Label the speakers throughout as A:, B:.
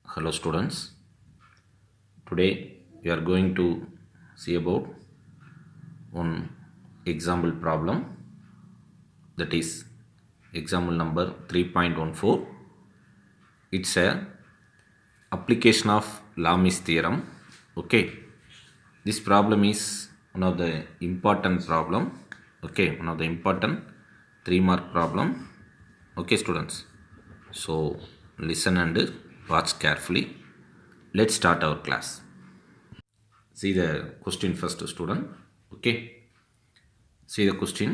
A: Hello students, today we are going to see about one example problem, that is example number 3.14. It's a application of Lami'S Theorem. Okay, this problem is one of the important problem. Okay, one of the important 3-mark problem. Okay students, so listen and watch carefully. Let's start our class. See the question first, student. Okay, see the question.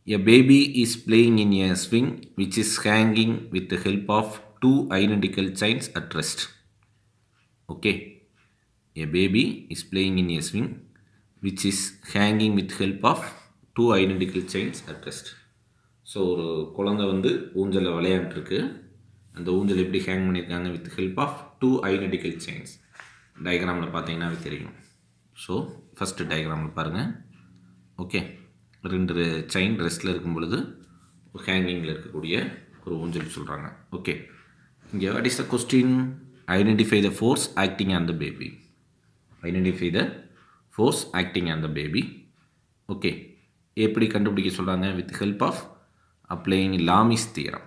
A: A baby is playing in a swing which is hanging with the help of two identical chains at rest. Okay, a baby is playing in a swing which is hanging with help of two identical chains at rest. So ஒரு குழந்தை வந்து ஊஞ்சலில் விளையாண்டுருக்கு. அந்த ஊஞ்சல் எப்படி hang பண்ணியிருக்காங்க? With help of two identical chains. டயக்ராமில் பார்த்தீங்கன்னாவே தெரியும். ஸோ ஃபஸ்ட்டு டயக்ராமில் பாருங்கள். ஓகே, 2 செயின் ரெஸ்ட்டில் இருக்கும் பொழுது ஹேங்கிங்கில் இருக்கக்கூடிய ஒரு ஊஞ்சல் சொல்கிறாங்க. ஓகே, இங்கே what is the question? Identify the force acting on the baby. Identify the force acting on the baby. Okay, எப்படி கண்டுபிடிக்க சொல்கிறாங்க? With help of applying Lami's theorem.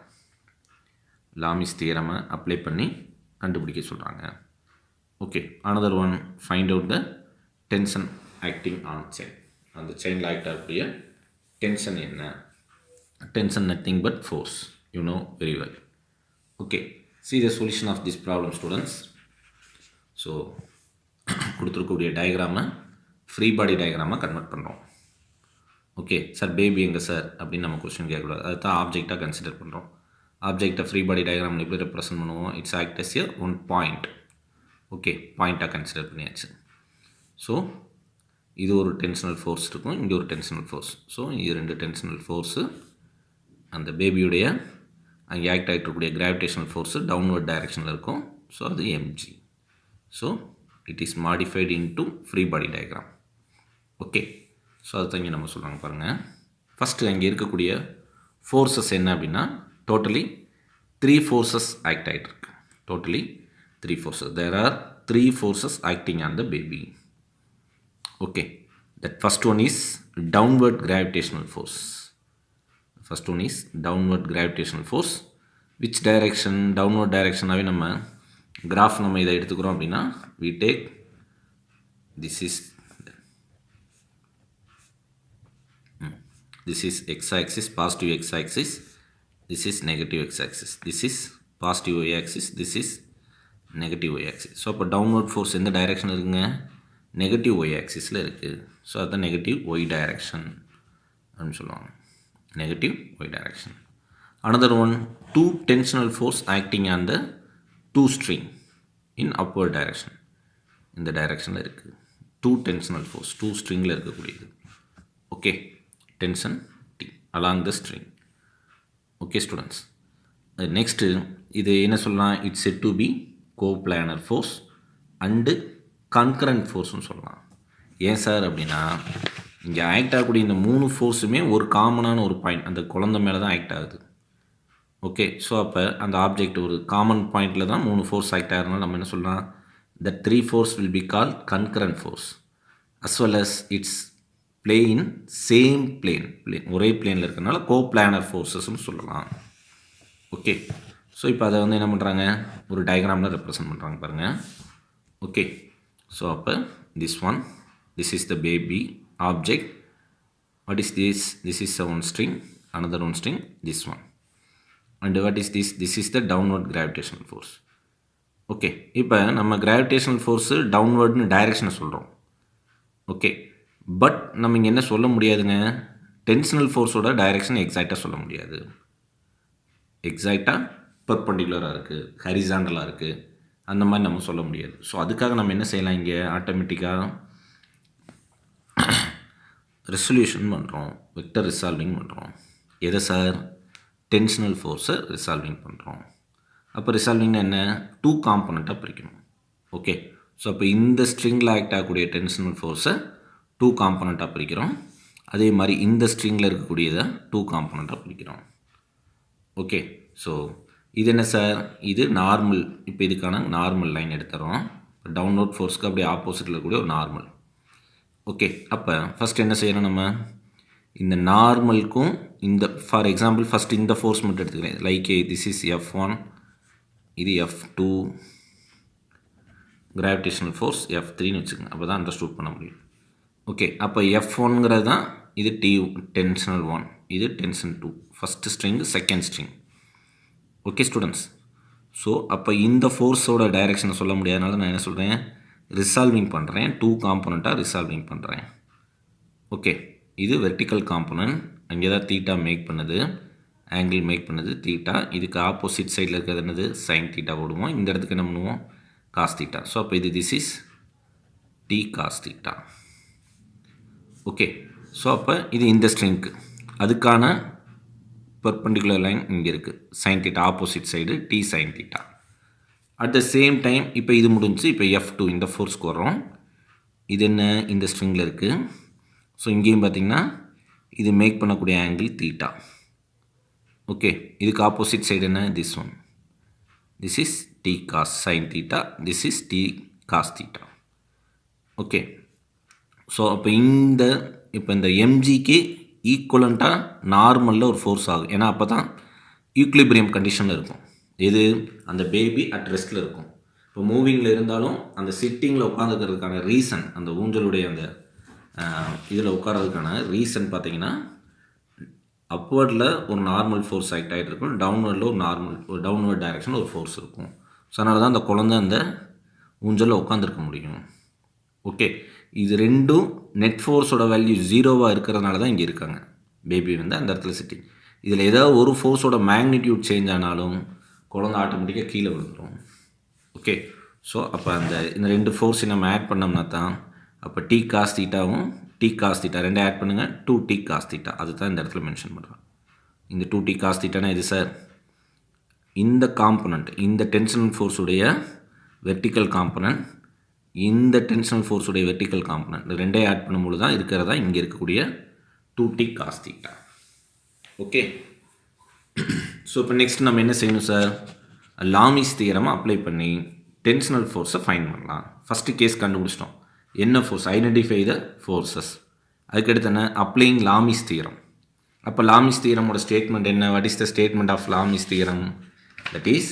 A: Lami's தியரமை அப்ளை பண்ணி கண்டுபிடிக்க சொல்கிறாங்க. Okay, another one, find out the tension acting on chain. அந்த செயினில் act ஆகக்கூடிய டென்ஷன் என்ன? Tension nothing but force, you know very well. Okay, see the solution of this problem students. So கொடுத்துருக்கக்கூடிய டயக்ராமை free body டயக்ராமாக convert பண்ணுறோம். Okay sir, baby எங்கே sir அப்படின்னு நம்ம question கேட்கக்கூடாது. அதை தான் ஆப்ஜெக்டாக கன்சிடர் பண்ணுறோம். ஆப்ஜெக்டை ஃப்ரீ பாடி டயக்ராமில் எப்படி ரெப்ரசன்ட் பண்ணுவோம்? It's act as one point. Okay, பாயிண்ட்டாக கன்சிடர் பண்ணியாச்சு. ஸோ இது ஒரு டென்ஷனல் ஃபோர்ஸ் இருக்கும், இங்கே ஒரு டென்ஷனல் ஃபோர்ஸ். ஸோ இது 2 டென்ஷனல் ஃபோர்ஸு. அந்த பேபியுடைய அங்கே ஆக்ட் ஆகிட்டு இருக்கக்கூடிய கிராவிடேஷனல் ஃபோர்ஸு டவுன்வர்ட் டைரெக்ஷனில் இருக்கும். ஸோ அது MG. So it is modified into free body diagram. Okay, so அதை தான் இங்கே நம்ம சொல்கிறாங்க பாருங்கள். ஃபஸ்ட்டு அங்கே இருக்கக்கூடிய ஃபோர்ஸஸ் என்ன அப்படின்னா, டோட்டலி 3 ஃபோர்ஸஸ் ஆக்ட் ஆகிட்டுருக்கு. Totally 3 forces. There are 3 forces acting on the baby. Okay, that first one is downward gravitational force. First one is downward gravitational force. Which direction? Downward டைரெக்ஷனாகவே நம்ம graph நம்ம இதை எடுத்துக்கிறோம் அப்படின்னா, we take this is x-axis, positive x-axis, this is negative x-axis, this is positive y-axis, this is negative y-axis. So அப்போ downward force எந்த direction இருக்குங்க? Negative y-axisல இருக்குது. ஸோ அதுதான் நெகட்டிவ் y டைரெக்ஷன் அப்படின்னு சொல்லுவாங்க. Negative y direction. another one, 2 tensional force acting on the 2 string in upward direction. இந்த டைரெக்ஷனில் இருக்குது 2 tensional force, 2 ஸ்ட்ரிங்கில் இருக்கக்கூடியது. Okay, tension T along the string. Okay students, next இது என்ன சொல்லலாம்? it's said to be coplanar force and concurrent forceனு சொல்லலாம். ஏன் sir அப்படின்னா, இங்கே ஆக்ட் ஆகக்கூடிய இந்த 3 ஃபோர்ஸுமே ஒரு காமனான ஒரு பாயிண்ட், அந்த குழந்தை மேலே தான் ஆக்ட் ஆகுது. ஓகே, ஸோ அப்போ அந்த ஆப்ஜெக்ட் ஒரு காமன் பாயிண்டில் தான் 3 ஃபோர்ஸ் ஆக்ட் ஆகிறதுனால நம்ம என்ன சொல்லலாம்? the 3 force will be called concurrent force as well as its play in same plane. ஒரே பிளேனில் இருக்கிறனால கோப்ளானர் ஃபோர்ஸஸ்ன்னு சொல்லலாம். ஓகே, ஸோ இப்போ அதை வந்து என்ன பண்ணுறாங்க? ஒரு டயக்ராமில் ரெப்ரசன்ட் பண்ணுறாங்க பாருங்கள். ஓகே, ஸோ அப்போ this is the baby object. what is this? This is one string, another one string, this one. and what is this? This is the downward gravitational force. Okay, இப்போ நம்ம gravitational force டவுன்வர்ட்னு டைரெக்ஷனை சொல்கிறோம். Okay, but நம்ம இங்கே என்ன சொல்ல முடியாதுங்க? டென்ஷனல் ஃபோர்ஸோட direction எக்ஸாக்டாக சொல்ல முடியாது. எக்ஸாக்டாக பெர்பெண்டிகுலராக இருக்குது, ஹரிசாண்டலாக இருக்குது, அந்த மாதிரி நம்ம சொல்ல முடியாது. ஸோ அதுக்காக நம்ம என்ன செய்யலாம்? இங்கே ஆட்டோமேட்டிக்காக ரெசல்யூஷன் பண்ணுறோம், வெக்டர் ரிசால்விங் பண்ணுறோம். எதை சார்? டென்ஷனல் ஃபோர்ஸை ரிசால்விங் பண்ணுறோம். அப்போ ரிசால்விங்னா என்ன? 2 காம்பனண்ட்டாக பிரிக்கணும். ஓகே, ஸோ அப்போ இந்த ஸ்ட்ரிங்கில் ஆக்ட் ஆகக்கூடிய டென்ஷனல் ஃபோர்ஸை 2 காம்பனண்ட்டாக பிரிக்கிறோம். அதே மாதிரி இந்த ஸ்ட்ரிங்கில் இருக்கக்கூடியதை 2 காம்பனண்ட்டாக பிரிக்கிறோம். ஓகே, ஸோ இது என்ன சார், இது நார்மல். இப்போ இதுக்கான நார்மல் லைன் எடுத்துறோம். டவுன்வர்ட் ஃபோர்ஸ்க்கு அப்படியே ஆப்போசிட்டில் இருக்கக்கூடிய ஒரு நார்மல். ஓகே, அப்போ ஃபஸ்ட் என்ன செய்யணும், நம்ம இந்த நார்மலுக்கும் இந்த ஃபார் எக்ஸாம்பிள் ஃபஸ்ட் இந்த ஃபோர்ஸ் மட்டும் எடுத்துக்கிறேன். லைக் திஸ் இஸ் F1, இது F2, கிராவிடேஷனல் ஃபோர்ஸ் F3ன்னு வச்சுக்கோங்க. அப்போ தான் அண்டர்ஸ்டூட் பண்ண முடியும். ஓகே, அப்போ F1ங்கிறது தான் இது டென்ஷனல் 1, இது tension 2, first string second string. Okay students, so அப்போ இந்த ஃபோர்ஸோட டைரெக்ஷனை சொல்ல முடியாதனால நான் என்ன சொல்கிறேன், ரிசால்விங் பண்ணுறேன். 2 காம்போனண்ட்டாக ரிசால்விங் பண்ணுறேன். ஓகே, இது வெர்டிக்கல் காம்போனன்ட். அங்கே தான் தீட்டா மேக் பண்ணுது, ஆங்கிள் மேக் பண்ணுது தீட்டா. இதுக்கு ஆப்போசிட் சைடில் இருக்கிறது என்னது, சைன் தீட்டா போடுவோம். இந்த இடத்துக்கு என்ன பண்ணுவோம், காஸ் தீட்டா. ஸோ அப்போ இது this is T cos theta. Okay, so அப்போ இது இந்த ஸ்ட்ரிங்க்கு அதுக்கான பெர்பெண்டிகுலர் லைன் இங்கே இருக்குது, sine theta opposite side T sine theta. At the same time இப்போ இது முடிஞ்சு இப்போ F2 இந்த ஃபோர்ஸ்க்கு வரோம். இது என்ன, இந்த ஸ்ட்ரிங்கில் இருக்குது. ஸோ இங்கேயும் பார்த்திங்கன்னா இது மேக் பண்ணக்கூடிய ஆங்கிள் தீட்டா. ஓகே, இதுக்கு ஆப்போசிட் சைடு என்ன, this one, this is T cos sine theta, this is T cos theta. Okay, so அப்போ இந்த எம்ஜிக்கு ஈக்குவலண்ட்டாக நார்மலில் ஒரு ஃபோர்ஸ் ஆகும். ஏன்னா அப்போ தான் ஈக்குலிபிரியம் கண்டிஷனில் இருக்கும். எது, அந்த பேபி அட் ரெஸ்ட்டில் இருக்கும். இப்போ மூவிங்கில் இருந்தாலும் அந்த சிட்டிங்கில் உட்காந்துக்கிறதுக்கான ரீசன், அந்த ஊஞ்சலுடைய அந்த இதில் உட்காரதுக்கான ரீசன் பார்த்திங்கன்னா அப்வர்டில் ஒரு நார்மல் ஃபோர்ஸ் ஆக்ட் ஆகிட்டு இருக்கும், டவுன்வர்டில் ஒரு டவுன்வர்ட் டைரெக்ஷனில் ஒரு ஃபோர்ஸ் இருக்கும். ஸோ அதனால தான் அந்த குழந்தை அந்த ஊஞ்சலில் உட்காந்துருக்க முடியும். ஓகே, இது ரெண்டும் நெட் ஃபோர்ஸோட வேல்யூ 0வாக இருக்கிறதுனால தான் இங்கே இருக்காங்க. பேபி வந்து அந்த இடத்துல சிட்டிங். இதில் ஏதாவது ஒரு ஃபோர்ஸோட மேக்னிடியூட் சேஞ்ச் ஆனாலும் குழந்தை ஆட்டோமேட்டிக்காக கீழே விழுந்துடும். ஓகே, ஸோ அப்போ இந்த ரெண்டு ஃபோர்ஸை நம்ம ஆட் பண்ணோம்னா தான் அப்போ டி காஸ் தீட்டாவும் டி காஸ் தீட்டா ரெண்டே ஆட் பண்ணுங்கள், 2t காஸ் தீட்டா. அது தான் இந்த இடத்துல மென்ஷன் பண்ணுறோம். இந்த 2t காஸ் தீட்டானா இது சார், இந்த காம்பனண்ட், இந்த டென்ஷனல் ஃபோர்ஸுடைய வெர்டிக்கல் காம்பனண்ட், இந்த டென்ஷனல் ஃபோர்ஸுடைய வெர்டிக்கல் காம்பனண்ட், இந்த ரெண்டே ஆட் பண்ணும்போது தான் இருக்கிறதா இங்கே இருக்கக்கூடிய 2t cos theta. Okay, so இப்போ நெக்ஸ்ட் நம்ம என்ன செய்யணும் சார், லாமிஸ் தியரமை அப்ளை பண்ணி டென்ஷனல் ஃபோர்ஸை ஃபைண்ட் பண்ணலாம். ஃபஸ்ட்டு கேஸ் கண்டுபிடிச்சிட்டோம், என்ன ஃபோர்ஸ், ஐடென்டிஃபை த ஃபோர்ஸஸ். அதுக்கடுத்து என்ன, அப்ளைங் லாமிஸ் தியரம். அப்போ லாமிஸ் தியரமோட ஸ்டேட்மெண்ட் என்ன, what is the statement of Lami's theorem, that is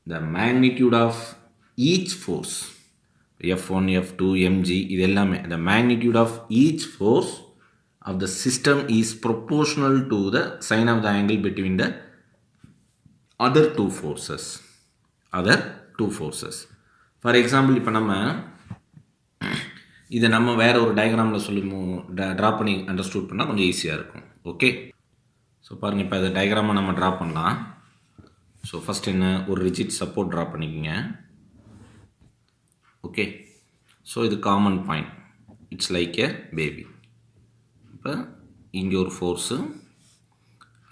A: the magnitude of each force, F1, F2, mg இது எல்லாமே, the magnitude of each force of the system is proportional to the sine of the angle between the other two forces. For example, இப்போ நம்ம இதை நம்ம வேறு ஒரு டயக்ராமில் சொல்லி draw பண்ணி அண்டர்ஸ்டூட் பண்ணால் கொஞ்சம் ஈஸியாக இருக்கும். ஓகே, ஸோ பாருங்கள், இப்போ அதை டயக்ராமை நம்ம ட்ரா பண்ணலாம். ஸோ ஃபஸ்ட் என்ன, ஒரு ரிஜிட் சப்போர்ட் ட்ரா பண்ணிக்கோங்க. ஓகே, ஸோ இது common point, it's like A baby. இப்போ இங்கே ஒரு force,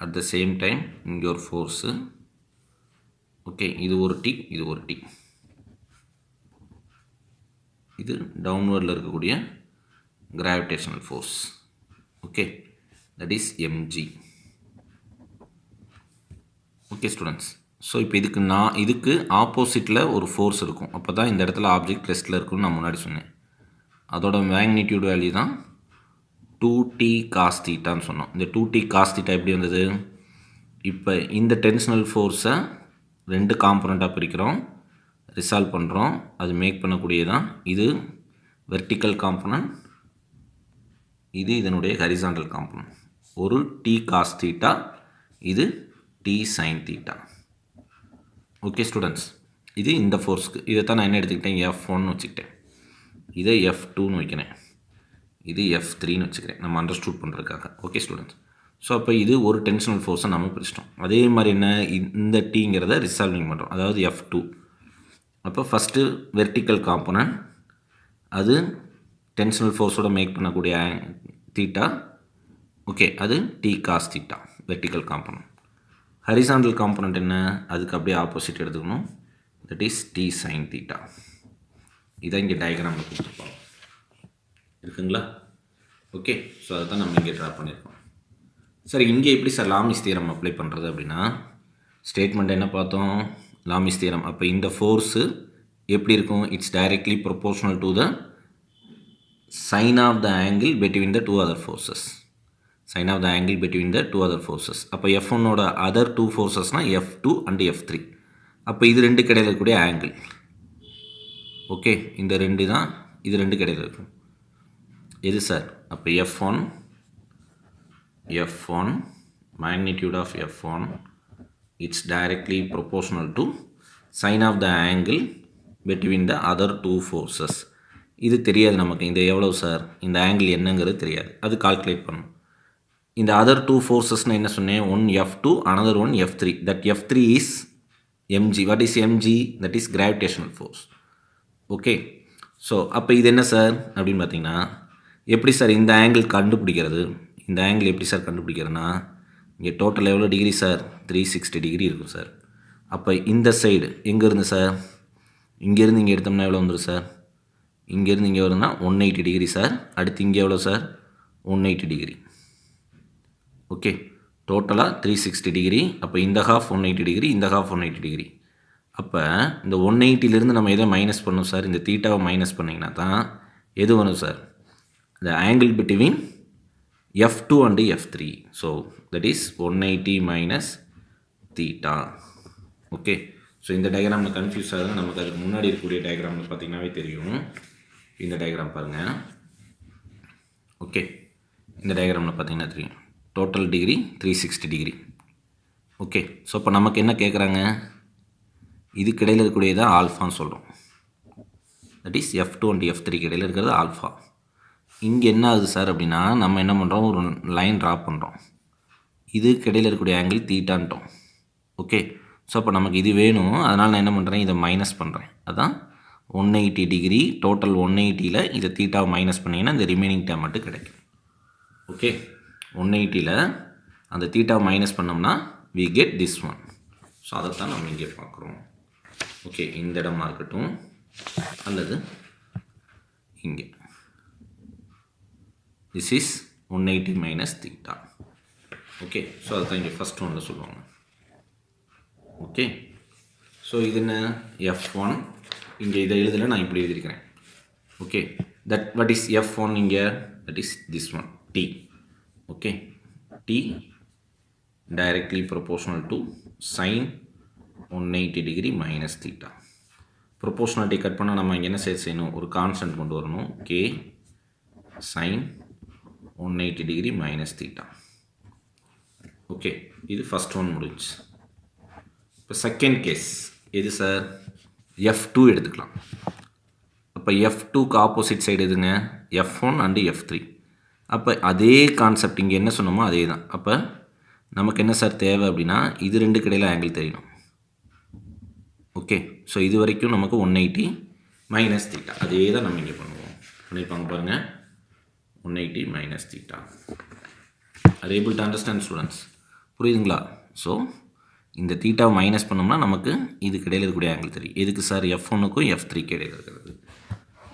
A: at the same time இங்கே ஒரு ஃபோர்ஸு. ஓகே, இது ஒரு டி, இது ஒரு டி. இது டவுன்வர்டில் இருக்கக்கூடிய gravitational force. Okay, that is mg. Okay students, so இப்போ இதுக்கு ஆப்போசிட்டில் ஒரு ஃபோர்ஸ் இருக்கும். அப்போ தான் இந்த இடத்துல ஆப்ஜெக்ட் ரெஸ்ட்டில் இருக்குன்னு நான் முன்னாடி சொன்னேன். அதோட மேக்னிடியூட் வேல்யூ தான் 2t காஸ் தீட்டான்னு சொன்னோம். இந்த 2t காஸ் தீட்டா எப்படி வந்தது, இப்போ இந்த டென்ஷனல் ஃபோர்ஸை ரெண்டு காம்பனண்ட்டாக பிரிக்கிறோம், ரிசால்வ் பண்ணுறோம், அது மேக் பண்ணக்கூடியதான். இது வெர்டிக்கல் காம்பனண்ட், இது இதனுடைய ஹரிசாண்டல் காம்பனண்ட். ஒரு t காஸ் தீட்டா, இது t sine theta. Okay students, இது இந்த ஃபோர்ஸ்க்கு, இதை தான் நான் என்ன எடுத்துக்கிட்டேன், F1ன்னு வச்சுக்கிட்டேன். இதை F2ன்னு வைக்கிறேன், இது F3ன்னு வச்சுக்கிறேன், நம்ம அண்டர்ஸ்டூட் பண்ணுறதுக்காக. ஓகே ஸ்டூடெண்ட்ஸ், ஸோ அப்போ இது ஒரு டென்ஷனல் ஃபோர்ஸை நம்ம பிரிச்சிட்டோம். அதே மாதிரி என்ன, இந்த டீங்கிறத ரிசால்விங் பண்ணுறோம், அதாவது F2. அப்போ ஃபஸ்ட்டு வெர்டிக்கல் காம்பனண்ட், அது டென்ஷனல் ஃபோர்ஸோட மேக் பண்ணக்கூடிய தீட்டா. ஓகே, அது T cos theta vertical component. Horizontal component என்ன, அதுக்கு அப்படியே ஆப்போசிட் எடுத்துக்கணும், that is T sine theta. இதான் இங்கே டயக்ராமில் கொடுத்துருப்பாங்க, இருக்குங்களா? ஓகே, ஸோ அதை தான் நம்ம இங்கே ட்ரா பண்ணியிருக்கோம். சார் இங்கே எப்படி சார் லாமிஸ் தியரம் அப்ளை பண்ணுறது அப்படின்னா, ஸ்டேட்மெண்ட் என்ன பார்த்தோம்? Lami's theorem. அப்போ இந்த ஃபோர்ஸு எப்படி இருக்கும்? It's directly proportional to the sine of the angle between the two other forces. Sine of the angle between the two other forces. அப்போ F1 ஓட other two forcesனா F2 and F3. அப்போ இது ரெண்டு கிடையில் இருக்கக்கூடிய ஆங்கிள். ஓகே, இந்த ரெண்டு தான், இது ரெண்டு கிடையில் இருக்கும். எது சார்? அப்போ F1 magnitude of F1 it's directly proportional to sine of the angle between the other two forces. இது தெரியாது நமக்கு. இந்த எவ்வளவு சார்? இந்த ஆங்கிள் என்னங்கிறது தெரியாது, அது கால்குலேட் பண்ணணும். இந்த அதர் டூ ஃபோர்ஸஸ்னால் என்ன சொன்னேன்? One F2, another one F3. that F3 is mg. what is mg? that is gravitational force. Okay, so அப்போ இது என்ன சார் அப்படின்னு பார்த்தீங்கன்னா, எப்படி சார் இந்த ஆங்கிள் கண்டுபிடிக்கிறது? இந்த ஆங்கிள் எப்படி சார் கண்டுபிடிக்கிறதுனா, இங்கே டோட்டல் எவ்வளோ டிகிரி சார்? 360 டிகிரி இருக்கும் சார். அப்போ இந்த சைடு எங்கேருந்து சார்? இங்கேருந்து இங்கே எடுத்தோம்னா எவ்வளோ வந்துடும் சார்? இங்கேருந்து இங்கே வருதுன்னா 180 டிகிரி சார். அடுத்து இங்கே எவ்வளோ சார்? 180 டிகிரி. ஓகே, டோட்டலாக 360 டிகிரி. அப்போ இந்த ஹாஃப் 180 டிகிரி, இந்த ஹாஃப் 180 டிகிரி. அப்போ இந்த 180லேருந்து நம்ம எதை மைனஸ் பண்ணணும் சார்? இந்த தீட்டாவை மைனஸ் பண்ணிங்கன்னா தான் எது வரும் sir? the angle between F2 and F3. so that is 180 minus theta. Okay, so இந்த டயக்ராமில் கன்ஃபியூஸ் ஆகுது. நமக்கு அதுக்கு முன்னாடி இருக்கக்கூடிய டயக்ராமில் பார்த்தீங்கன்னாவே தெரியும். இந்த டயக்ராம் பாருங்கள். ஓகே, இந்த டயக்ராமில் பார்த்தீங்கன்னா தெரியும். Total degree 360 degree. Okay, so இப்போ நமக்கு என்ன கேட்குறாங்க? இதுக்கு இடையில் இருக்கக்கூடியதான் ஆல்ஃபான்னு சொல்கிறோம். That is F2 and F3 இடையில் இருக்கிறது ஆல்ஃபா. இங்கே என்ன ஆகுது சார் அப்படின்னா, நம்ம என்ன பண்ணுறோம்? ஒரு லைன் ட்ரா பண்ணுறோம். இதுக்கு இடையில் இருக்கக்கூடிய ஆங்கிள் தீட்டான்ட்டோம். ஓகே, ஸோ அப்போ நமக்கு இது வேணும். அதனால் நான் என்ன பண்ணுறேன்? இதை மைனஸ் பண்ணுறேன். அதான் 180 டிகிரி. டோட்டல் 180ல் இதை தீட்டாவை மைனஸ் பண்ணிங்கன்னா இந்த ரிமைனிங் டேம் மட்டும் கிடைக்கும். ஓகே, 180ல் அந்த தீட்டாவை மைனஸ் பண்ணோம்னா we get this one. So அதைத்தான் நம்ம இங்கே பார்க்குறோம். ஓகே, இந்த இடமா இருக்கட்டும் அல்லது இங்கே. this is 180 minus theta. Okay, so அதுதான் இங்கே ஃபஸ்ட் ஒன்று சொல்லுவாங்க. ஓகே, ஸோ இது என்ன? F1. இங்கே இதை எழுதலை, நான் இப்படி எழுதியிருக்கிறேன். Okay, that what is F1 இங்கே? that is this one T. Okay, T directly proportional to sin 180 degree minus theta. Proportionality cut பண்ணால் நம்ம இங்கே என்ன செய்யணும்? ஒரு கான்ஸ்டன்ட் கொண்டு வரணும். K sin 180 degree minus theta. Okay, இது ஃபஸ்ட் ஒன் முடிஞ்சு. இப்போ செகண்ட் கேஸ் எது சார்? F2 எடுத்துக்கலாம். அப்போ F2க்கு ஆப்போசிட் சைடு எதுங்க? F1 and F3. அப்போ அதே கான்செப்ட் இங்கே என்ன சொன்னோமோ அதே தான். அப்போ நமக்கு என்ன சார் தேவை அப்படின்னா, இது ரெண்டு கடையில் ஆங்கிள் தெரியணும். ஓகே, ஸோ இது வரைக்கும் நமக்கு 180 மைனஸ் தீட்டா அதே தான் நம்ம இங்கே பண்ணுவோம். பண்ணியிருப்பாங்க பாருங்கள், 180 மைனஸ் தீட்டா. அது ஏபிள் டு அண்டர்ஸ்டாண்ட் ஸ்டூடெண்ட்ஸ்? புரியுதுங்களா? ஸோ இந்த தீட்டாவை மைனஸ் பண்ணோம்னா நமக்கு இதுக்கு இடையில் இருக்கக்கூடிய ஆங்கிள் தெரியும். எதுக்கு சார்? F1க்கும் F3க்கு இடையில் இருக்கிறது.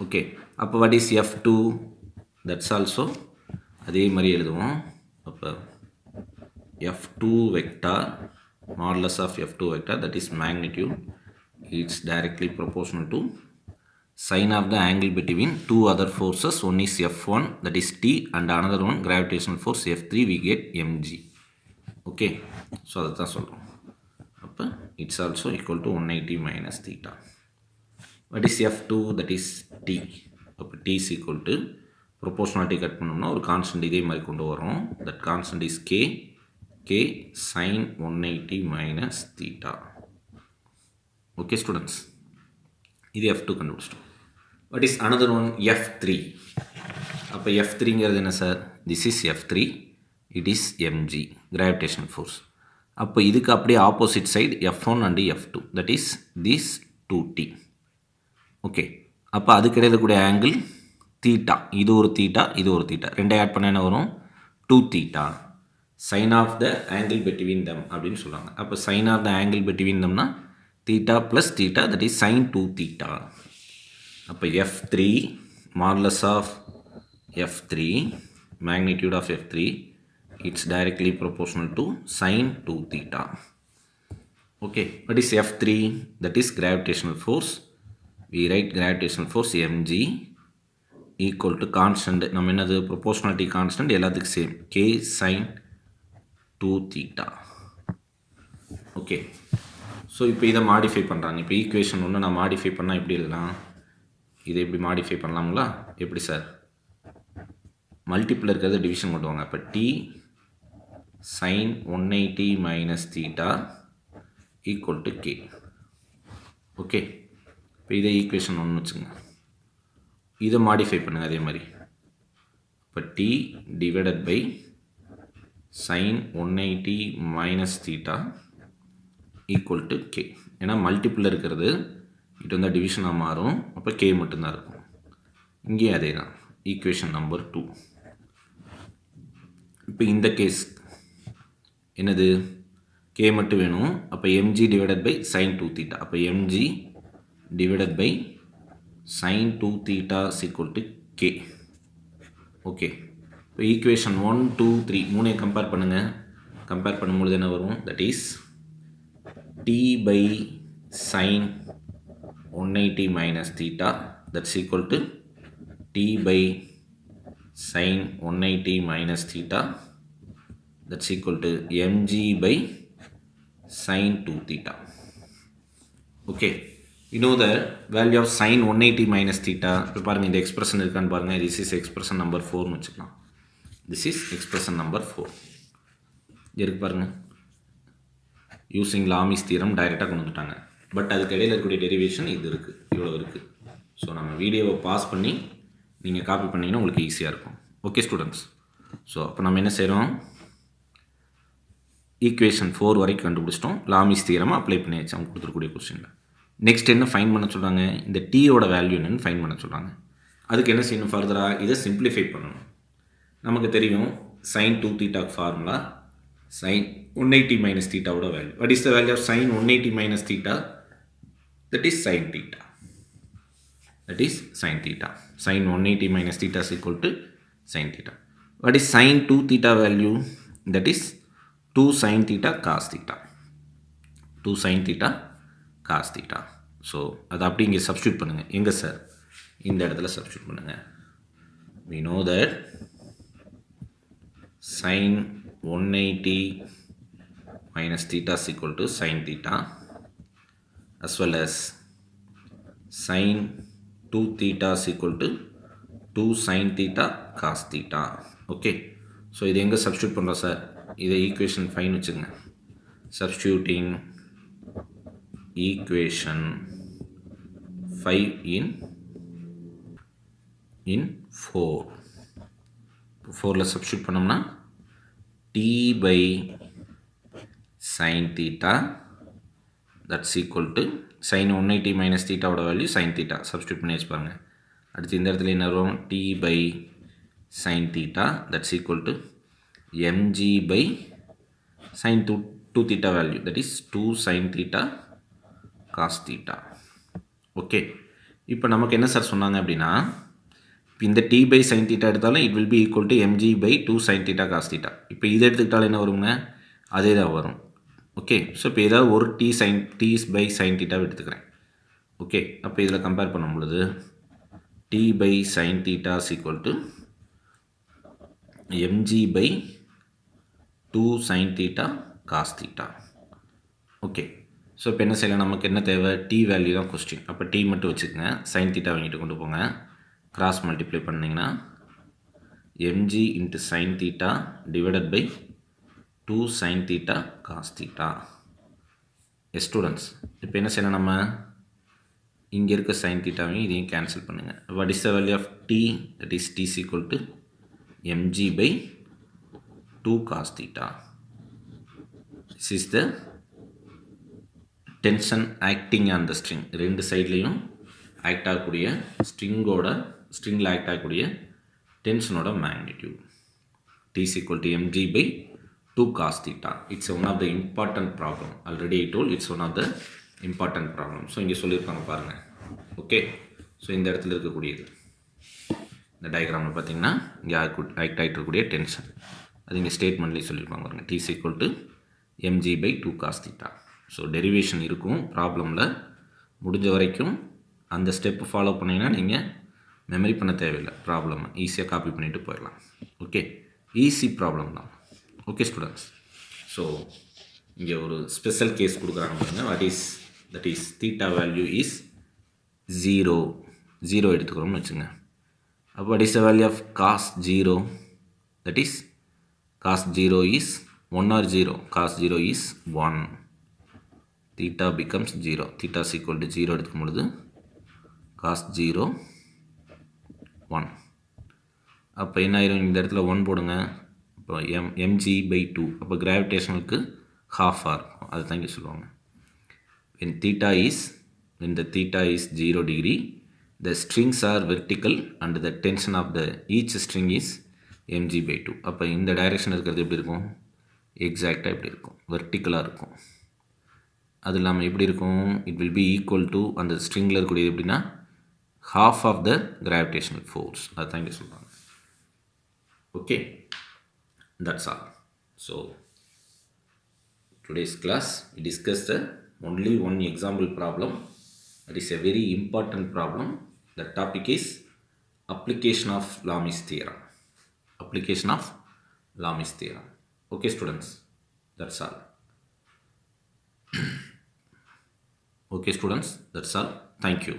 A: ஓகே, அப்போ what is F2? That's also அதே மாதிரி எழுதுவோம். அப்போ F2 vector modulus of F2 vector, that is magnitude, it's directly proportional to sine of the angle between two other forces. One is F1, that is T, and another one gravitational force F3. we get mg. Okay, so that's all. It's also equal to 180 minus theta. What is F2? That is T. T is equal to proportionality cut பண்ணோம்னா ஒரு constant இதே மாதிரி கொண்டு வரோம். that constant is K sin 180 minus theta. Okay students, இது F2 கண்டுபிடிச்சிட்டோம். what is another one? F3. அப்போ F3ங்கிறது என்ன sir? this is F3, it is mg, gravitational force. அப்போ இதுக்கு அப்படியே opposite side F1 and F2, that is this 2t. Okay, அப்போ அதுக்கு இடையில் கூடிய ஆங்கிள் தீட்டா. இது ஒரு தீட்டா, இது ஒரு தீட்டா, ரெண்டை ஆட் பண்ண என்ன வரும்? 2 theta. Sine of the angle between them அப்படின்னு சொல்லுவாங்க. அப்போ sine of the angle between தம்னா theta plus theta, that is sine 2 theta. அப்போ F3 modulus of F3 magnitude of F3, it's directly proportional to sin 2 theta. Okay, what is F3? That is gravitational force. We write gravitational force mg equal to constant, நம்ம என்னது proportionality constant எல்லாத்துக்கும் same k sin 2 theta. Okay, so இப்போ இதை modify பண்ணுறாங்க. இப்போ equation ஒன்று நான் modify பண்ணால் எப்படி எழுதலாம்? இதை எப்படி மாடிஃபை பண்ணலாங்களா? எப்படி சார்? மல்டிப்பிள் இருக்கிறது டிவிஷன் கொண்டு வாங்க. அப்போ t sin 180 minus theta equal to k. Okay, இப்போ இதை ஈக்குவேஷன் ஒன்று வச்சுங்க. இதை மாடிஃபை பண்ணுங்கள் அதே மாதிரி. இப்போ t divided by sin 180 minus theta equal to k. ஏன்னா மல்டிப்பிள் இருக்கிறது இது வந்து டிவிஷனாக மாறும். அப்போ k மட்டும்தான் இருக்கும். இங்கேயும் அதே தான். Equation number 2. இப்போ இந்த கேஸ் என்னது? k மட்டும் வேணும். அப்போ mg divided by sin 2 theta. அப்போ mg divided by sin 2 theta is equal to k. Okay, இப்போ ஈக்குவேஷன் 1 2 3 மூணையும் கம்பேர் பண்ணுங்கள். கம்பேர் பண்ணும்பொழுது என்ன வரும்? That is t by sin 180 minus theta that's equal to t by sin 180 minus theta that's equal to mg by sin 2 theta. Okay, you know the value of sin 180 minus theta. இப்போ பாருங்கள் இந்த expression இருக்கான்னு பாருங்கள். this is expression number 4 வச்சுக்கலாம். this is expression number 4 இருக்கு பாருங்கள். Using Lami'S Theorem டைரெக்டாக கொண்டு வந்துட்டாங்க. பட் அதுக்கு இடையில் இருக்கக்கூடிய டெரிவேஷன் இது இருக்குது, இவ்வளோ இருக்குது. ஸோ நம்ம வீடியோவை பாஸ் பண்ணி நீங்கள் காப்பி பண்ணிங்கன்னா உங்களுக்கு ஈஸியாக இருக்கும். ஓகே ஸ்டூடெண்ட்ஸ், ஸோ அப்போ நம்ம என்ன செய்கிறோம்? ஈக்குவேஷன் 4 வரைக்கும் கண்டுபிடிச்சிட்டோம். Lami'S Theorem அப்ளை பண்ணியாச்சு அவங்க கொடுத்துருக்கூடிய கொஸ்டினில். நெக்ஸ்ட் என்ன ஃபைன் பண்ண சொல்கிறாங்க? இந்த டீயோட வேல்யூ என்னென்னு ஃபைன் பண்ண சொல்கிறாங்க. அதுக்கு என்ன செய்யணும்? ஃபர்தராக இதை சிம்பிளிஃபை பண்ணணும். நமக்கு தெரியும் sin 2 theta formula sin 180 minus theta ஓட value. What is the value of sin 180 minus theta? That is sin theta. That is sin theta. Sin 180 minus theta is equal to sin theta. What is sin 2 theta value? That is 2 sin theta cos theta. 2 sin theta cos theta. So அதை அப்படி இங்கே substitute பண்ணுங்கள். எங்கே sir? இந்த இடத்துல substitute பண்ணுங்கள். We know that sin 180 minus theta is equal to sin theta as well as sin 2 theta is equal to 2 sin theta cos theta. Okay, so இது எங்கே சப்ஸ்டியூட் பண்ணுறோம் சார்? இதை ஈக்குவேஷன் 5 வச்சுங்க. Substituting equation 5 in 4. 4ல் சப்ஸ்டியூட் பண்ணோம்னா t by sin theta that's equal to sin 180 minus theta ஓட value sin theta substitute பண்ணி வச்சு பாருங்கள். அடுத்து இந்த இடத்துல என்ன வரும்? t by sin theta that's equal to mg by sin 2 theta value that is 2 sin theta cos theta. Okay, இப்போ நமக்கு என்ன சார் சொன்னாங்க அப்படின்னா, இந்த t by sin theta எடுத்தாலும் it will be equal to mg by 2 sin theta cos theta. இப்போ இதை எடுத்துக்கிட்டாலும் என்ன வருங்க? அதே தான் வரும். ஓகே, ஸோ இப்போ ஏதாவது ஒரு t by sin theta எடுத்துக்கிறேன். ஓகே, அப்போ இதில் கம்பேர் பண்ணும் பொழுது t by sin theta is equal to mg by 2 sin theta cos theta. Okay, so இப்போ என்ன செய்யலாம்? நமக்கு என்ன தேவை? t வேல்யூ தான் கொஸ்டின். அப்போ t மட்டும் வச்சுக்கோங்க. sin theta வாங்கிட்டு கொண்டு போங்க. கிராஸ் மல்டிப்ளை பண்ணிங்கன்னா mg into sin theta divided by 2 sin theta cos theta. S students, இப்போ என்ன செய்யணும்? நம்ம இங்கே இருக்க sin thetaவையும் இதையும் கேன்சல் பண்ணுங்கள். what is the value of t? that is t is equal to mg by 2 cos theta. this is the tension acting on the string. ரெண்டு சைட்லேயும் ஆக்ட் ஆகக்கூடிய ஸ்ட்ரிங்கில் ஆக்ட் ஆகக்கூடிய டென்ஷனோட magnitude. t is equal to mg by 2 cos theta. It's one of the important problem. Already I told it's one of the important problem. So இங்கே சொல்லியிருப்பாங்க பாருங்கள். Okay, so இந்த இடத்துல இருக்கக்கூடியது இந்த டயக்ராமில் பார்த்தீங்கன்னா இங்கே ஆக்ட் ஆகிட்டு இருக்கக்கூடிய டென்ஷன் அது இங்கே ஸ்டேட்மெண்ட்லேயே சொல்லியிருப்பாங்க பாருங்கள். t is equal to mg by 2 cos theta. So derivation இருக்கும் ப்ராப்ளமில். முடிஞ்ச வரைக்கும் அந்த ஸ்டெப்பு ஃபாலோ பண்ணிங்கன்னா நீங்கள் மெமரி பண்ண தேவையில்லை, ப்ராப்ளம் ஈஸியாக காப்பி பண்ணிவிட்டு போயிடலாம். ஓகே, ஈஸி ப்ராப்ளம் தான். ஓகே ஸ்டூடெண்ட்ஸ், ஸோ இங்கே ஒரு ஸ்பெஷல் கேஸ் கொடுக்குறாங்க பாருங்க. That is theta value is 0 எடுத்துக்கிறோம்னு வச்சுங்க. அப்போ what is the value of cos 0? That is cos 0 is 1 or 0. Cos 0 is 1. Theta becomes 0. Theta is equal to 0 எடுத்துக்கும் பொழுது cos 0 1. அப்போ என்ன ஆயிரும், இந்த இடத்துல 1 போடுங்க. இப்போ mg/2. அப்போ கிராவிடேஷனுக்கு half ஆர் இருக்கும், அது தான் இங்கே சொல்லுவாங்க. when the theta is 0 degree, the strings are vertical and the tension of the each string is mg/2. அப்போ இந்த டைரெக்ஷன் இருக்கிறது எப்படி இருக்கும், எக்ஸாக்டாக எப்படி இருக்கும், வெர்டிக்கலாக இருக்கும். அது இல்லாமல் எப்படி இருக்கும், it will be equal to அந்த ஸ்ட்ரிங்கில் இருக்கக்கூடியது எப்படின்னா half of the gravitational force. அது தான் இங்கே சொல்கிறாங்க. Okay, that's all. So today's class we discussed only one example problem. That is a very important problem. The topic is application of Lami'S theorem. Application of Lami'S theorem. Okay students, that's all. Okay students, that's all. Thank you.